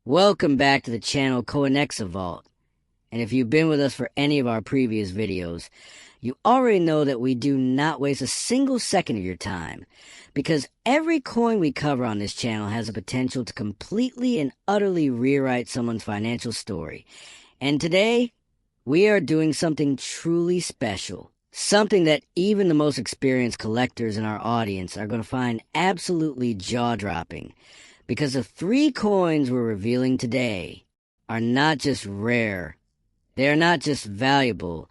Welcome back to the channel Coinexa Vault. And if you've been with us for any of our previous videos, you already know that we do not waste a single second of your time, because every coin we cover on this channel has the potential to completely and utterly rewrite someone's financial story. And today, we are doing something truly special. Something that even the most experienced collectors in our audience are going to find absolutely jaw-dropping. Because the three coins we're revealing today are not just rare, they are not just valuable,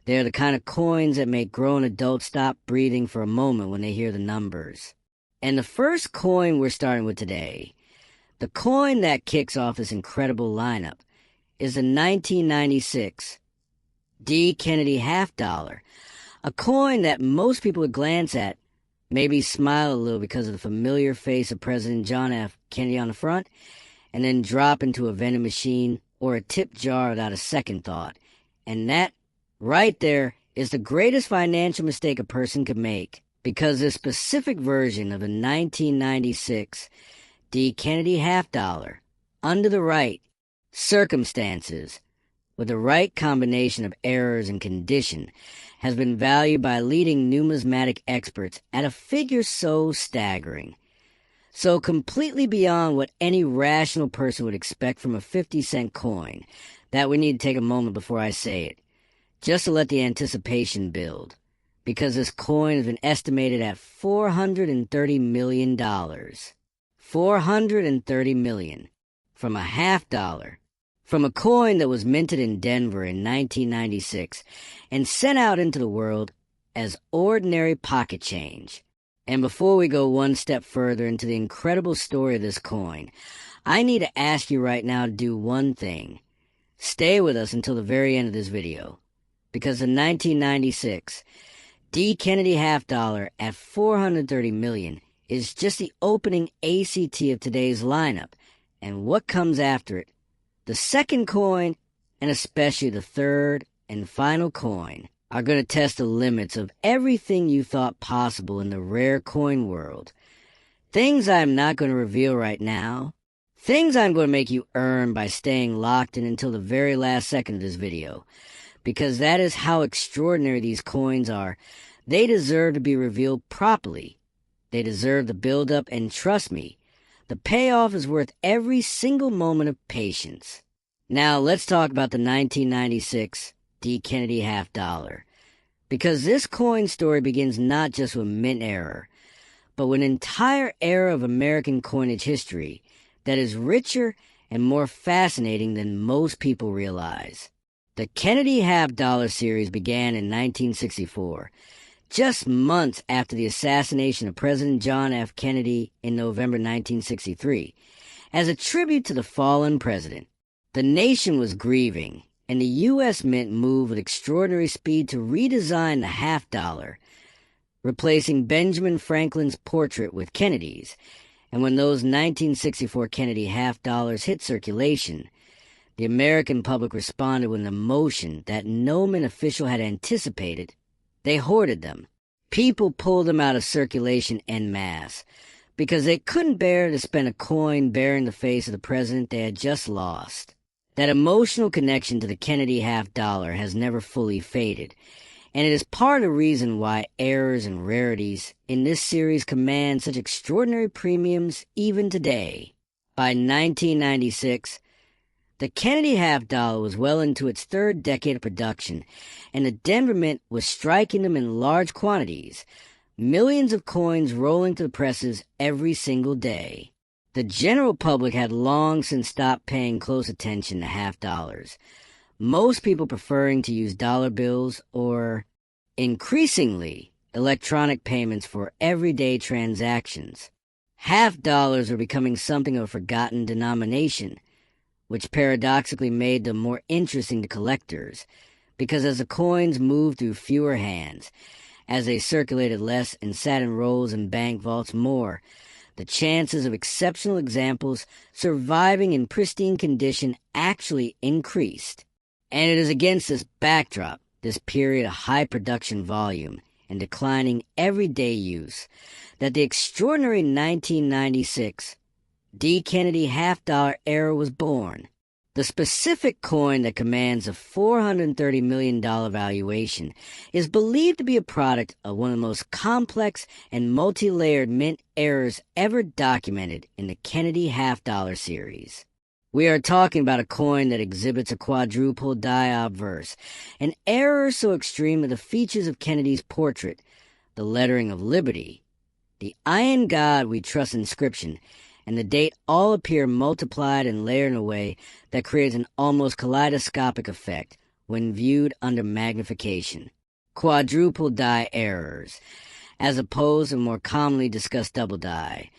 they are the kind of coins that make grown adults stop breathing for a moment when they hear the numbers. And the first coin we're starting with today, the coin that kicks off this incredible lineup, is the 1996 D. Kennedy half dollar, a coin that most people would glance at, maybe smile a little because of the familiar face of President John F. Kennedy on the front, and then drop into a vending machine or a tip jar without a second thought. And that, right there, is the greatest financial mistake a person could make, because this specific version of the 1996 D. Kennedy half dollar, under the right circumstances, with the right combination of errors and condition, has been valued by leading numismatic experts at a figure so staggering, so completely beyond what any rational person would expect from a 50-cent coin, that we need to take a moment before I say it, just to let the anticipation build, because this coin has been estimated at $430 million. $430 million from a half dollar. From a coin that was minted in Denver in 1996 and sent out into the world as ordinary pocket change. And before we go one step further into the incredible story of this coin, I need to ask you right now to do one thing. Stay with us until the very end of this video, because the 1996 D. Kennedy half dollar at $430 million is just the opening ACT of today's lineup, and what comes after it. The second coin, and especially the third and final coin, are going to test the limits of everything you thought possible in the rare coin world. Things I'm not going to reveal right now. Things I'm going to make you earn by staying locked in until the very last second of this video. Because that is how extraordinary these coins are. They deserve to be revealed properly. They deserve the build-up, and trust me, the payoff is worth every single moment of patience. Now, let's talk about the 1996 D. Kennedy half dollar. Because this coin story begins not just with mint error, but with an entire era of American coinage history that is richer and more fascinating than most people realize. The Kennedy half dollar series began in 1964. Just months after the assassination of President John F. Kennedy in November 1963, as a tribute to the fallen president. The nation was grieving, and the U.S. Mint moved with extraordinary speed to redesign the half dollar, replacing Benjamin Franklin's portrait with Kennedy's. And when those 1964 Kennedy half dollars hit circulation, the American public responded with an emotion that no Mint official had anticipated. They hoarded them. People pulled them out of circulation en masse because they couldn't bear to spend a coin bearing the face of the president they had just lost. That emotional connection to the Kennedy half dollar has never fully faded, and it is part of the reason why errors and rarities in this series command such extraordinary premiums even today. By 1996, the Kennedy half dollar was well into its third decade of production, and the Denver Mint was striking them in large quantities, millions of coins rolling to the presses every single day. The general public had long since stopped paying close attention to half dollars, most people preferring to use dollar bills or, increasingly, electronic payments for everyday transactions. Half dollars were becoming something of a forgotten denomination, which paradoxically made them more interesting to collectors, because as the coins moved through fewer hands, as they circulated less and sat in rolls and bank vaults more, the chances of exceptional examples surviving in pristine condition actually increased. And it is against this backdrop, this period of high production volume and declining everyday use, that the extraordinary 1996 D. Kennedy half-dollar era was born. The specific coin that commands a $430 million valuation is believed to be a product of one of the most complex and multi-layered mint errors ever documented in the Kennedy half-dollar series. We are talking about a coin that exhibits a quadruple die obverse, an error so extreme that the features of Kennedy's portrait, the lettering of liberty, the "I in God we trust" inscription, and the date all appear multiplied and layered in a way that creates an almost kaleidoscopic effect when viewed under magnification. Quadruple die errors, as opposed to more commonly discussed double die,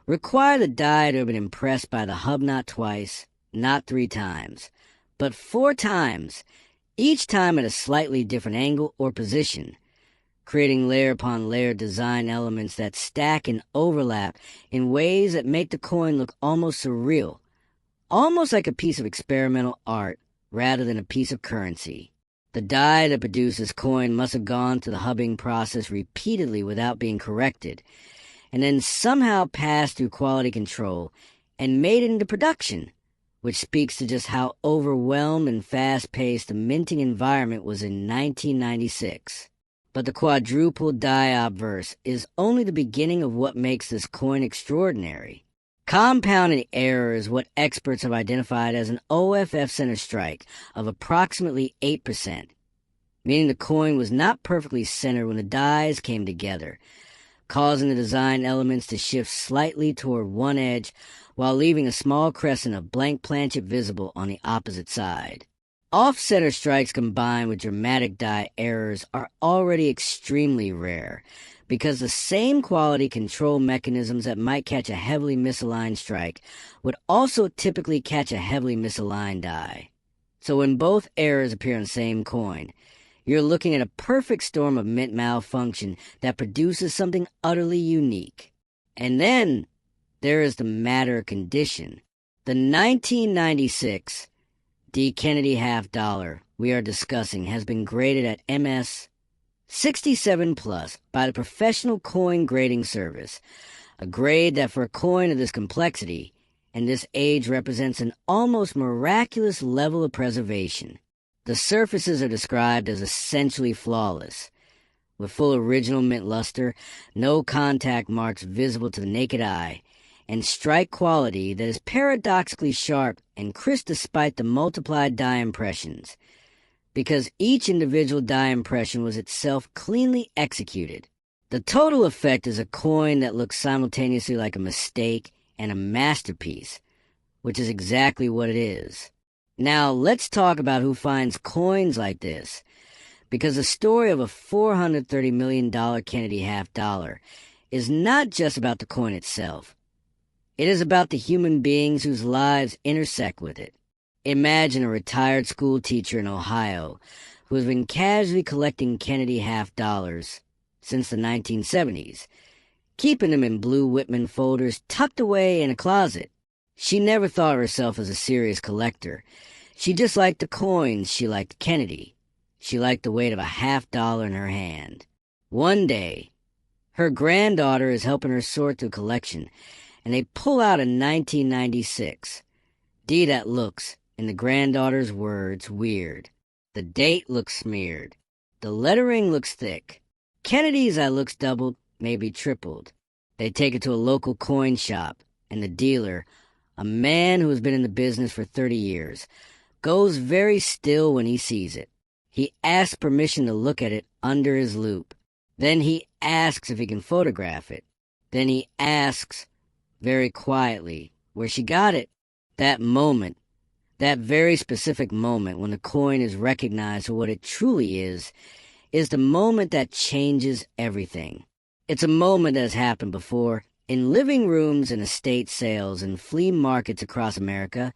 require the die to have been impressed by the hub not twice, not 3 times, but 4 times, each time at a slightly different angle or position, creating layer upon layer design elements that stack and overlap in ways that make the coin look almost surreal, almost like a piece of experimental art rather than a piece of currency. The die that produced this coin must have gone through the hubbing process repeatedly without being corrected, and then somehow passed through quality control and made it into production, which speaks to just how overwhelmed and fast-paced the minting environment was in 1996. But the quadruple die obverse is only the beginning of what makes this coin extraordinary. Compounding error is what experts have identified as an OFF center strike of approximately 8%, meaning the coin was not perfectly centered when the dies came together, causing the design elements to shift slightly toward one edge while leaving a small crescent of blank planchet visible on the opposite side. Off-center strikes combined with dramatic die errors are already extremely rare because the same quality control mechanisms that might catch a heavily misaligned strike would also typically catch a heavily misaligned die. So when both errors appear on the same coin, you're looking at a perfect storm of mint malfunction that produces something utterly unique. And then there is the matter condition. The 1996 D. Kennedy half-dollar we are discussing has been graded at MS 67+ by the Professional Coin Grading Service, a grade that for a coin of this complexity and this age represents an almost miraculous level of preservation. The surfaces are described as essentially flawless, with full original mint luster, no contact marks visible to the naked eye, and strike quality that is paradoxically sharp and crisp despite the multiplied die impressions, because each individual die impression was itself cleanly executed. The total effect is a coin that looks simultaneously like a mistake and a masterpiece, which is exactly what it is. Now let's talk about who finds coins like this, because the story of a $430 million Kennedy half-dollar is not just about the coin itself. It is about the human beings whose lives intersect with it. Imagine a retired school teacher in Ohio who has been casually collecting Kennedy half-dollars since the 1970s, keeping them in blue Whitman folders tucked away in a closet. She never thought of herself as a serious collector. She just liked the coins. She liked Kennedy. She liked the weight of a half-dollar in her hand. One day, her granddaughter is helping her sort through a collection, and they pull out a 1996. D that looks, in the granddaughter's words, weird. The date looks smeared. The lettering looks thick. Kennedy's that looks doubled, maybe tripled. They take it to a local coin shop, and the dealer, a man who has been in the business for 30 years, goes very still when he sees it. He asks permission to look at it under his loupe. Then he asks if he can photograph it. Then he asks, very quietly, where she got it. That moment, that very specific moment when the coin is recognized for what it truly is the moment that changes everything. It's a moment that has happened before in living rooms and estate sales and flea markets across America,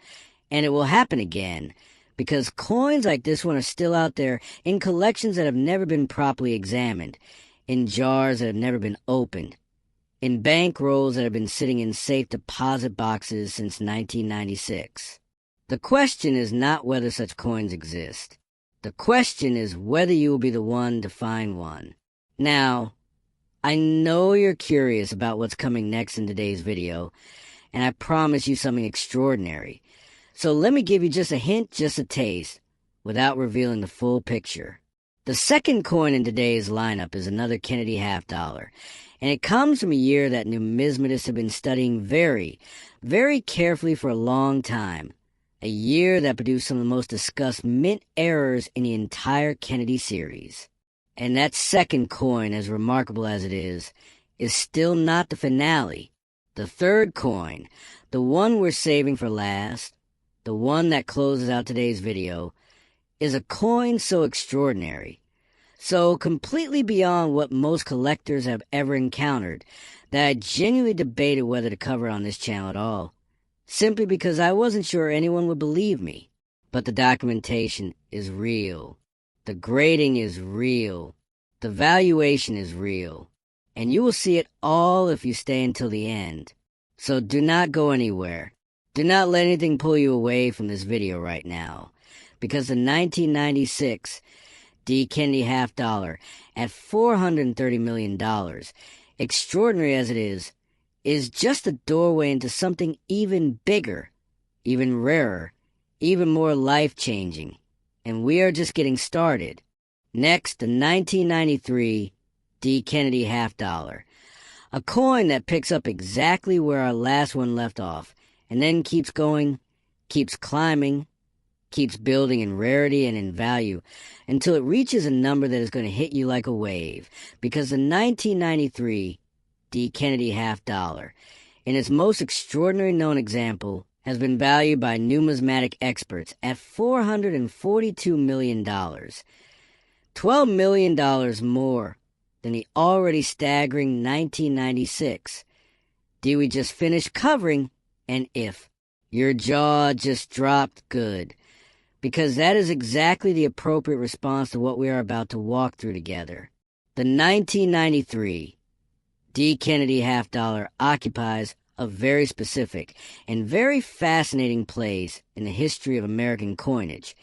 and it will happen again because coins like this one are still out there in collections that have never been properly examined, in jars that have never been opened, in bank rolls that have been sitting in safe deposit boxes since 1996. The question is not whether such coins exist. The question is whether you will be the one to find one. Now, I know you're curious about what's coming next in today's video, and I promise you something extraordinary. So let me give you just a hint, just a taste, without revealing the full picture. The second coin in today's lineup is another Kennedy half dollar, and it comes from a year that numismatists have been studying very, very carefully for a long time. A year that produced some of the most discussed mint errors in the entire Kennedy series. And that second coin, as remarkable as it is still not the finale. The third coin, the one we're saving for last, the one that closes out today's video, is a coin so extraordinary, so completely beyond what most collectors have ever encountered, that I genuinely debated whether to cover it on this channel at all, simply because I wasn't sure anyone would believe me. But the documentation is real. The grading is real. The valuation is real. And you will see it all if you stay until the end. So do not go anywhere. Do not let anything pull you away from this video right now, because the 1996 D. Kennedy half dollar at $430 million, extraordinary as it is just a doorway into something even bigger, even rarer, even more life-changing. And we are just getting started. Next, the 1993 D. Kennedy half dollar, a coin that picks up exactly where our last one left off, and then keeps going, keeps climbing, keeps building in rarity and in value until it reaches a number that is going to hit you like a wave, because the 1993 D. Kennedy half dollar, in its most extraordinary known example, has been valued by numismatic experts at $442 million, $12 million more than the already staggering 1996 D we just finished covering, and if your jaw just dropped good, because that is exactly the appropriate response to what we are about to walk through together. The 1993 D. Kennedy half dollar occupies a very specific and very fascinating place in the history of American coinage.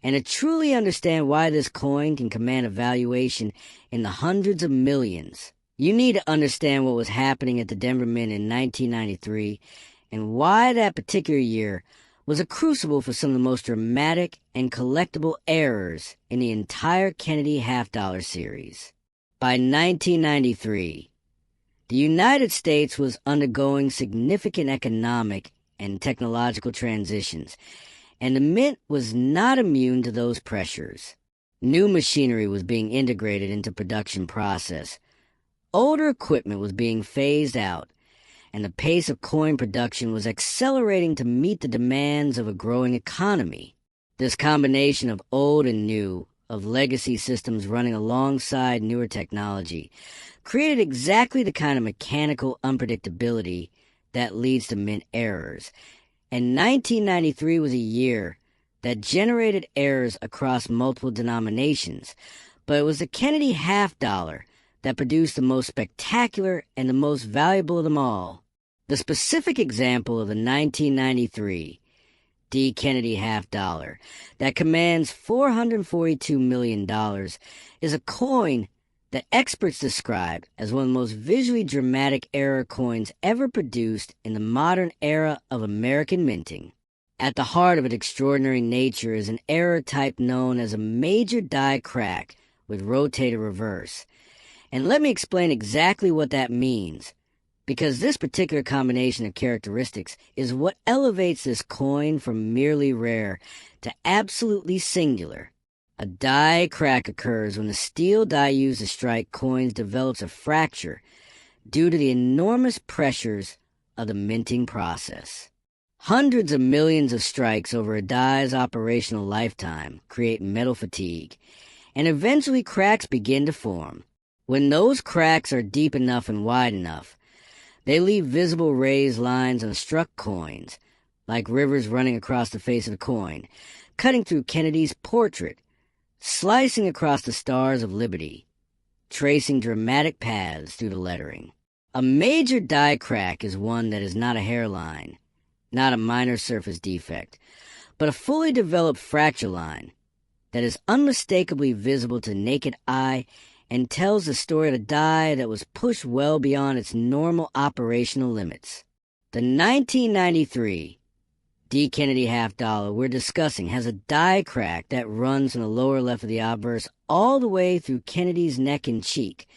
And to truly understand why this coin can command a valuation in the hundreds of millions, you need to understand what was happening at the Denver Mint in 1993 and why that particular year was a crucible for some of the most dramatic and collectible errors in the entire Kennedy half dollar series. By 1993, the United States was undergoing significant economic and technological transitions, and the Mint was not immune to those pressures. New machinery was being integrated into production process. Older equipment was being phased out, and the pace of coin production was accelerating to meet the demands of a growing economy. This combination of old and new, of legacy systems running alongside newer technology, created exactly the kind of mechanical unpredictability that leads to mint errors. And 1993 was a year that generated errors across multiple denominations, but it was the Kennedy half dollar that produced the most spectacular and the most valuable of them all. The specific example of the 1993 D. Kennedy half dollar that commands $442 million is a coin that experts describe as one of the most visually dramatic error coins ever produced in the modern era of American minting. At the heart of its extraordinary nature is an error type known as a major die crack with rotated reverse. And let me explain exactly what that means, because this particular combination of characteristics is what elevates this coin from merely rare to absolutely singular. A die crack occurs when the steel die used to strike coins develops a fracture due to the enormous pressures of the minting process. Hundreds of millions of strikes over a die's operational lifetime create metal fatigue, and eventually cracks begin to form. When those cracks are deep enough and wide enough, they leave visible raised lines on struck coins, like rivers running across the face of the coin, cutting through Kennedy's portrait, slicing across the stars of liberty, tracing dramatic paths through the lettering. A major die crack is one that is not a hairline, not a minor surface defect, but a fully developed fracture line that is unmistakably visible to the naked eye and tells the story of a die that was pushed well beyond its normal operational limits. The 1993 D. Kennedy half dollar we're discussing has a die crack that runs from the lower left of the obverse all the way through Kennedy's neck and cheek,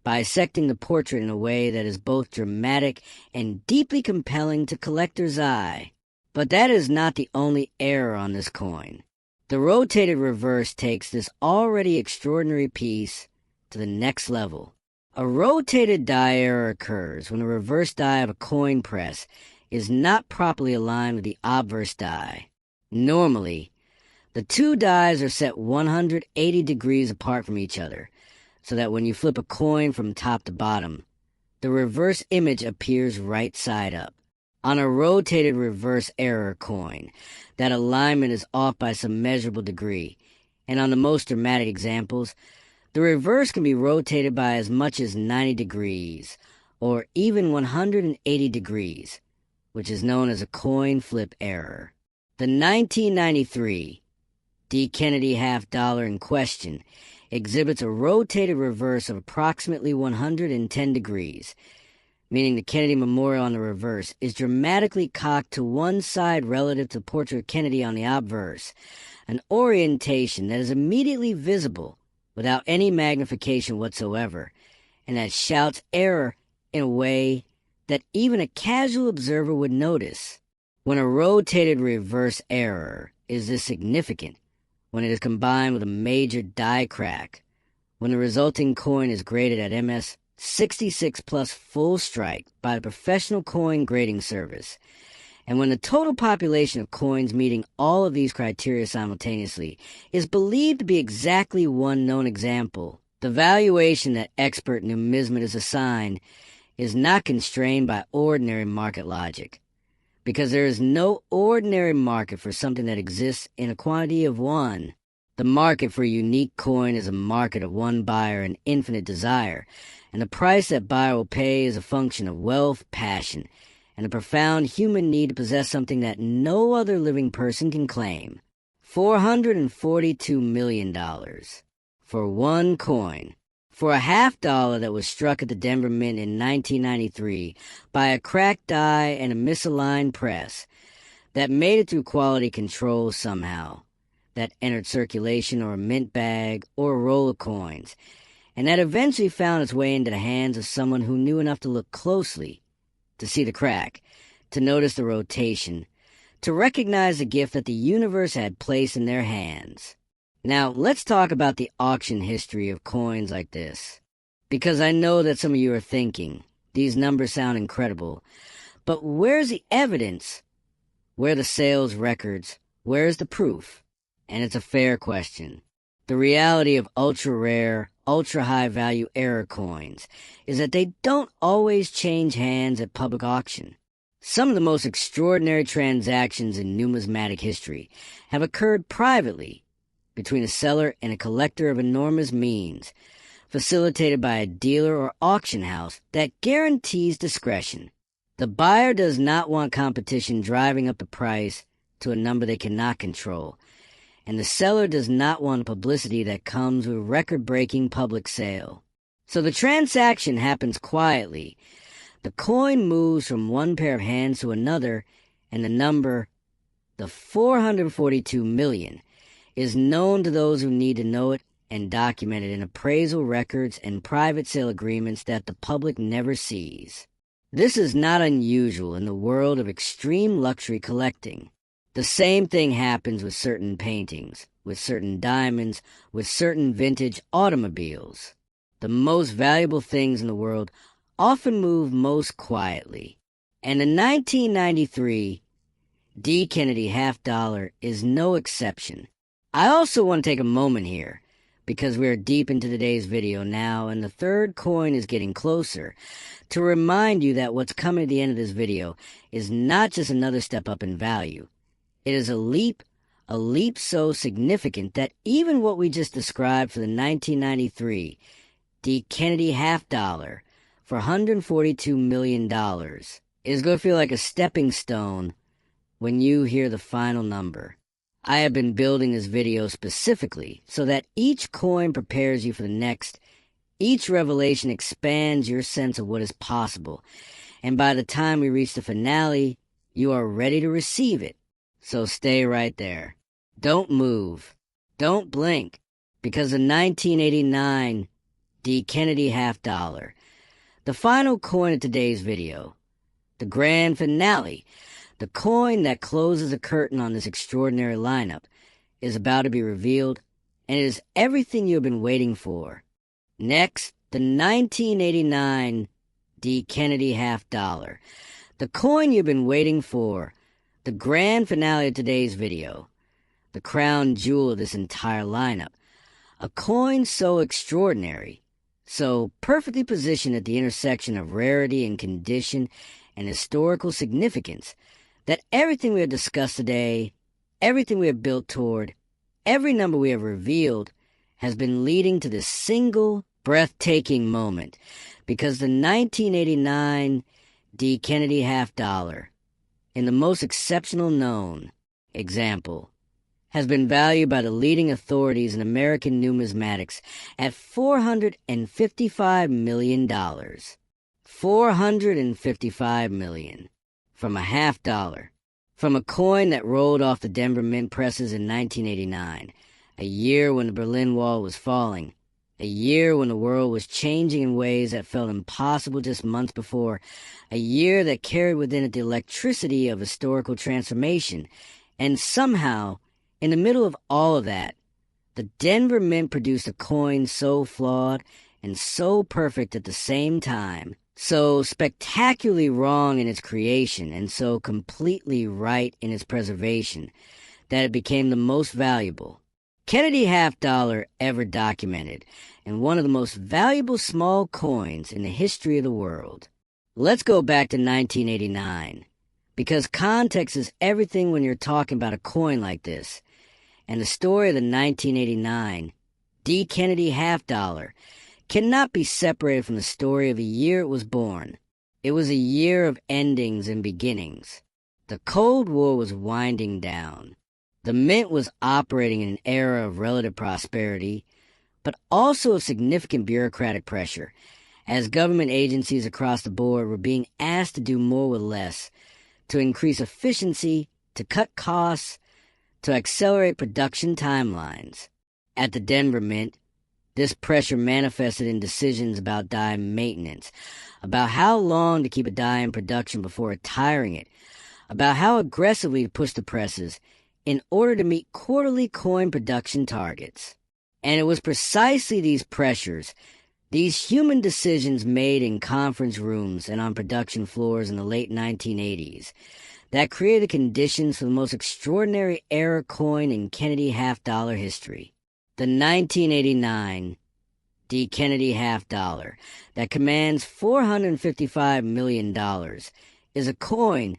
bisecting the portrait in a way that is both dramatic and deeply compelling to collector's eye. But that is not the only error on this coin. The rotated reverse takes this already extraordinary piece to the next level. A rotated die error occurs when the reverse die of a coin press is not properly aligned with the obverse die. Normally, the two dies are set 180 degrees apart from each other, so that when you flip a coin from top to bottom, the reverse image appears right side up. On a rotated reverse error coin, that alignment is off by some measurable degree, and on the most dramatic examples, the reverse can be rotated by as much as 90 degrees, or even 180 degrees, which is known as a coin flip error. The 1993 D. Kennedy half dollar in question exhibits a rotated reverse of approximately 110 degrees, meaning the Kennedy memorial on the reverse is dramatically cocked to one side relative to the portrait of Kennedy on the obverse, an orientation that is immediately visible without any magnification whatsoever, and that shouts error in a way that even a casual observer would notice. When a rotated reverse error is this significant, when it is combined with a major die crack, when the resulting coin is graded at MS 66 plus full strike by the professional coin grading service, and when the total population of coins meeting all of these criteria simultaneously is believed to be exactly one known example, the valuation that expert numismatists assign is not constrained by ordinary market logic, because there is no ordinary market for something that exists in a quantity of one. The market for a unique coin is a market of one buyer and infinite desire, and the price that buyer will pay is a function of wealth, passion, and a profound human need to possess something that no other living person can claim. $442 million for one coin. For a half dollar that was struck at the Denver Mint in 1993 by a cracked die and a misaligned press that made it through quality control somehow, that entered circulation or a mint bag or a roll of coins, and that eventually found its way into the hands of someone who knew enough to look closely, to see the crack, to notice the rotation, to recognize the gift that the universe had placed in their hands. Now, let's talk about the auction history of coins like this, because I know that some of you are thinking, these numbers sound incredible, but where's the evidence? Where are the sales records? Where's the proof? And it's a fair question. The reality of ultra-rare, ultra-high-value error coins is that they don't always change hands at public auction. Some of the most extraordinary transactions in numismatic history have occurred privately between a seller and a collector of enormous means, facilitated by a dealer or auction house that guarantees discretion. The buyer does not want competition driving up the price to a number they cannot control, and the seller does not want publicity that comes with a record-breaking public sale. So the transaction happens quietly. The coin moves from one pair of hands to another, and the number, the 442 million, is known to those who need to know it and documented in appraisal records and private sale agreements that the public never sees. This is not unusual in the world of extreme luxury collecting. The same thing happens with certain paintings, with certain diamonds, with certain vintage automobiles. The most valuable things in the world often move most quietly. And the 1993 D. Kennedy half dollar is no exception. I also want to take a moment here, because we are deep into today's video now and the third coin is getting closer, to remind you that what's coming at the end of this video is not just another step up in value. It is a leap so significant that even what we just described for the 1993 D. Kennedy half dollar for $142 million is going to feel like a stepping stone when you hear the final number. I have been building this video specifically so that each coin prepares you for the next. Each revelation expands your sense of what is possible, And by the time we reach the finale, you are ready to receive it. So stay right there. Don't move. Don't blink. Because the 1989 D. Kennedy half dollar, the final coin of today's video, the grand finale, the coin that closes the curtain on this extraordinary lineup, is about to be revealed, and it is everything you have been waiting for. Next, the 1989 D. Kennedy half dollar, the coin you've been waiting for, the grand finale of today's video, the crown jewel of this entire lineup, a coin so extraordinary, so perfectly positioned at the intersection of rarity and condition and historical significance, that everything we have discussed today, everything we have built toward, every number we have revealed, has been leading to this single, breathtaking moment, because the 1989 D. Kennedy half dollar, in the most exceptional known example, has been valued by the leading authorities in American numismatics at $455 million. $455 million. From a half dollar. From a coin that rolled off the Denver Mint presses in 1989, a year when the Berlin Wall was falling, a year when the world was changing in ways that felt impossible just months before, a year that carried within it the electricity of historical transformation, and somehow, in the middle of all of that, the Denver Mint produced a coin so flawed and so perfect at the same time, so spectacularly wrong in its creation and so completely right in its preservation, that it became the most valuable Kennedy half dollar ever documented, and one of the most valuable small coins in the history of the world. Let's go back to 1989, because context is everything when you're talking about a coin like this. And the story of the 1989 D. Kennedy half dollar cannot be separated from the story of the year it was born. It was a year of endings and beginnings. The Cold War was winding down. The Mint was operating in an era of relative prosperity, but also of significant bureaucratic pressure, as government agencies across the board were being asked to do more with less, to increase efficiency, to cut costs, to accelerate production timelines. At the Denver Mint, this pressure manifested in decisions about die maintenance, about how long to keep a die in production before retiring it, about how aggressively to push the presses in order to meet quarterly coin production targets. And it was precisely these pressures, these human decisions made in conference rooms and on production floors in the late 1980s, that created conditions for the most extraordinary era coin in Kennedy half dollar history. The 1989 D. Kennedy half dollar, that commands $455 million, is a coin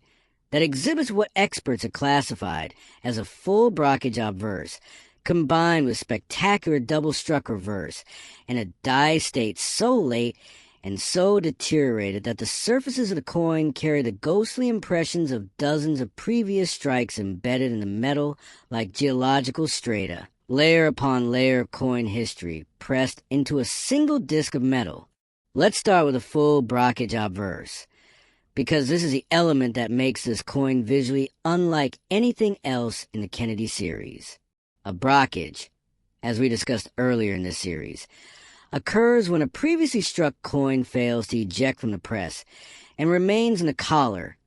that exhibits what experts have classified as a full brockage obverse, combined with spectacular double-struck reverse, and a die state so late and so deteriorated that the surfaces of the coin carry the ghostly impressions of dozens of previous strikes embedded in the metal like geological strata, layer upon layer of coin history pressed into a single disc of metal. Let's start with a full brockage obverse, because this is the element that makes this coin visually unlike anything else in the Kennedy series. A brockage, as we discussed earlier in this series, occurs when a previously struck coin fails to eject from the press and remains in the collar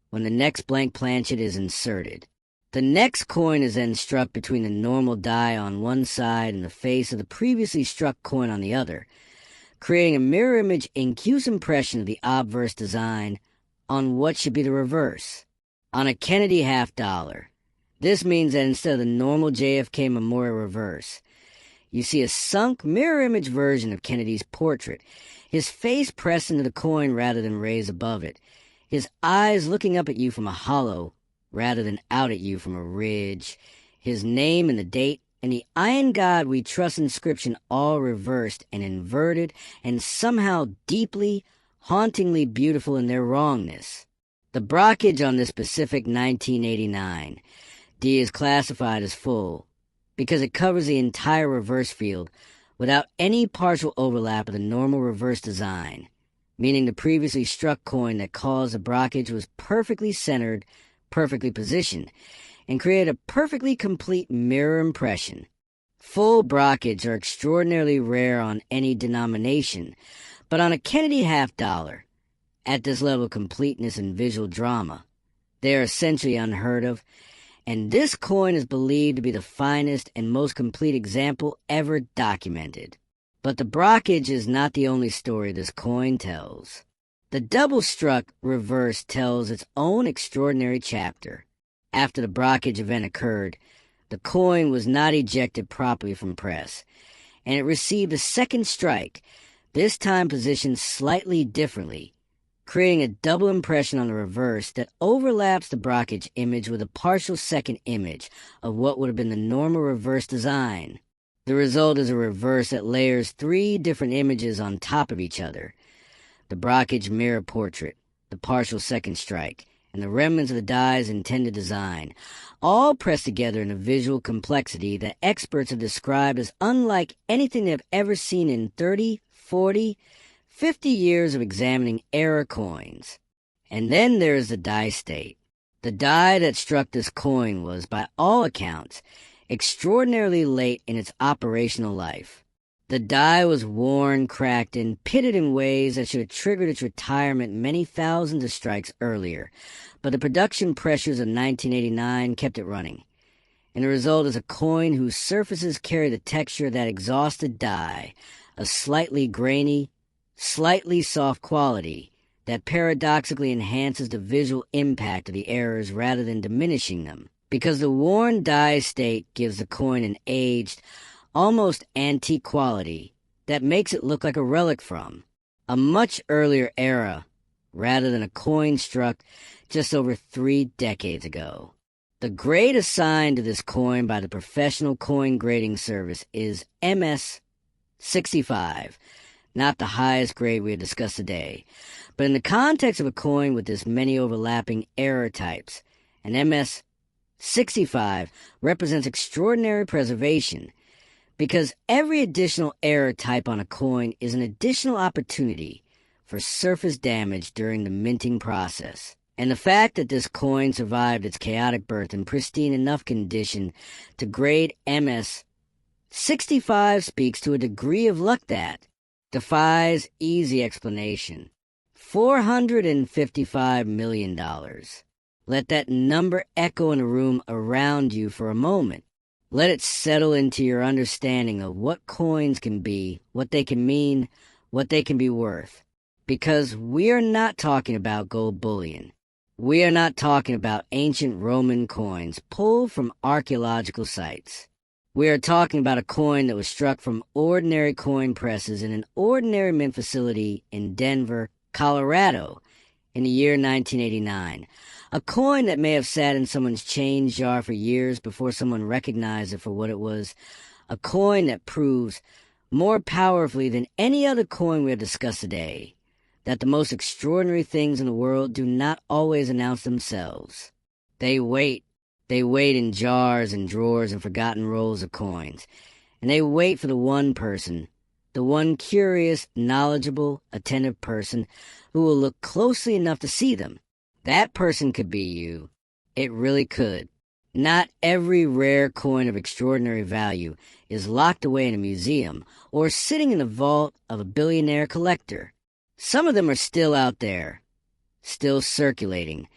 when the next blank planchet is inserted. The next coin is then struck between the normal die on one side and the face of the previously struck coin on the other, creating a mirror image incuse impression of the obverse design on what should be the reverse. On a Kennedy half dollar, this means that instead of the normal JFK Memorial reverse, you see a sunk mirror image version of Kennedy's portrait, his face pressed into the coin rather than raised above it, his eyes looking up at you from a hollow rather than out at you from a ridge, his name and the date and the "I in God We Trust" inscription all reversed and inverted and somehow deeply, hauntingly beautiful in their wrongness. The brockage on this specific 1989 D is classified as full, because it covers the entire reverse field without any partial overlap of the normal reverse design, meaning the previously struck coin that caused the blockage was perfectly centered, perfectly positioned, and created a perfectly complete mirror impression. Full blockage are extraordinarily rare on any denomination, but on a Kennedy half-dollar, at this level of completeness and visual drama, they are essentially unheard of, and this coin is believed to be the finest and most complete example ever documented. But the blockage is not the only story this coin tells. The double-struck reverse tells its own extraordinary chapter. After the blockage event occurred, the coin was not ejected properly from press, and it received a second strike, this time positioned slightly differently, creating a double impression on the reverse that overlaps the blockage image with a partial second image of what would have been the normal reverse design. The result is a reverse that layers 3 different images on top of each other: the blockage mirror portrait, the partial second strike, and the remnants of the die's intended design, all pressed together in a visual complexity that experts have described as unlike anything they've ever seen in 30, 40, 50 years of examining error coins. And then there is the die state. The die that struck this coin was, by all accounts, extraordinarily late in its operational life. The die was worn, cracked, and pitted in ways that should have triggered its retirement many thousands of strikes earlier, but the production pressures of 1989 kept it running, and the result is a coin whose surfaces carry the texture of that exhausted die, a slightly grainy, slightly soft quality that paradoxically enhances the visual impact of the errors rather than diminishing them, because the worn die state gives the coin an aged, almost antique quality that makes it look like a relic from a much earlier era rather than a coin struck just over 3 decades ago. The grade assigned to this coin by the Professional Coin Grading Service is MS 65, not the highest grade we have discussed today, but in the context of a coin with this many overlapping error types, an MS 65 represents extraordinary preservation, because every additional error type on a coin is an additional opportunity for surface damage during the minting process. And the fact that this coin survived its chaotic birth in pristine enough condition to grade MS 65 speaks to a degree of luck that defies easy explanation. $455 million. Let that number echo in a room around you for a moment. Let it settle into your understanding of what coins can be, what they can mean, what they can be worth. Because we are not talking about gold bullion. We are not talking about ancient Roman coins pulled from archaeological sites. We are talking about a coin that was struck from ordinary coin presses in an ordinary mint facility in Denver, Colorado, in the year 1989. A coin that may have sat in someone's change jar for years before someone recognized it for what it was. A coin that proves, more powerfully than any other coin we have discussed today, that the most extraordinary things in the world do not always announce themselves. They wait. They wait in jars and drawers and forgotten rolls of coins. And they wait for the one person, the one curious, knowledgeable, attentive person who will look closely enough to see them. That person could be you. It really could. Not every rare coin of extraordinary value is locked away in a museum or sitting in the vault of a billionaire collector. Some of them are still out there, still circulating,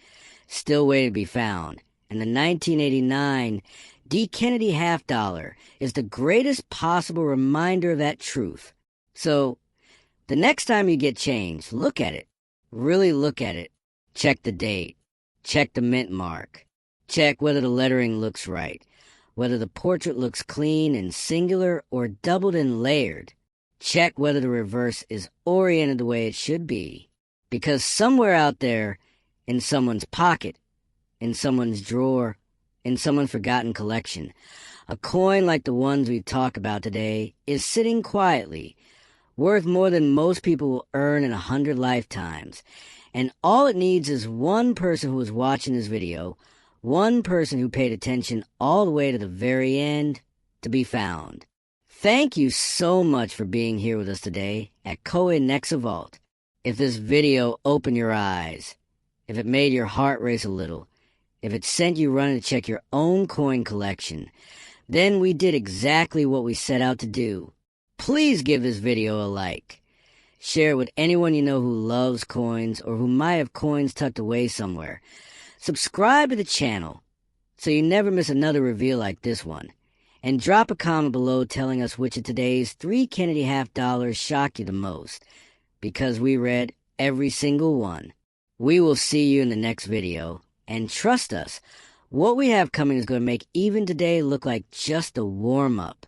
still waiting to be found. And the 1989 D. Kennedy half-dollar is the greatest possible reminder of that truth. So, the next time you get change, look at it. Really look at it. Check the date. Check the mint mark. Check whether the lettering looks right, whether the portrait looks clean and singular or doubled and layered. Check whether the reverse is oriented the way it should be. Because somewhere out there, in someone's pocket, in someone's drawer, in someone's forgotten collection, a coin like the ones we talk about today is sitting quietly, worth more than most people will earn in 100 lifetimes. And all it needs is one person who was watching this video, one person who paid attention all the way to the very end, to be found. Thank you so much for being here with us today at Koei Nexa Vault. If this video opened your eyes, if it made your heart race a little, if it sent you running to check your own coin collection, then we did exactly what we set out to do. Please give this video a like. Share it with anyone you know who loves coins or who might have coins tucked away somewhere. Subscribe to the channel so you never miss another reveal like this one. And drop a comment below telling us which of today's 3 Kennedy half dollars shocked you the most, because we read every single one. We will see you in the next video, and trust us, what we have coming is going to make even today look like just a warm-up.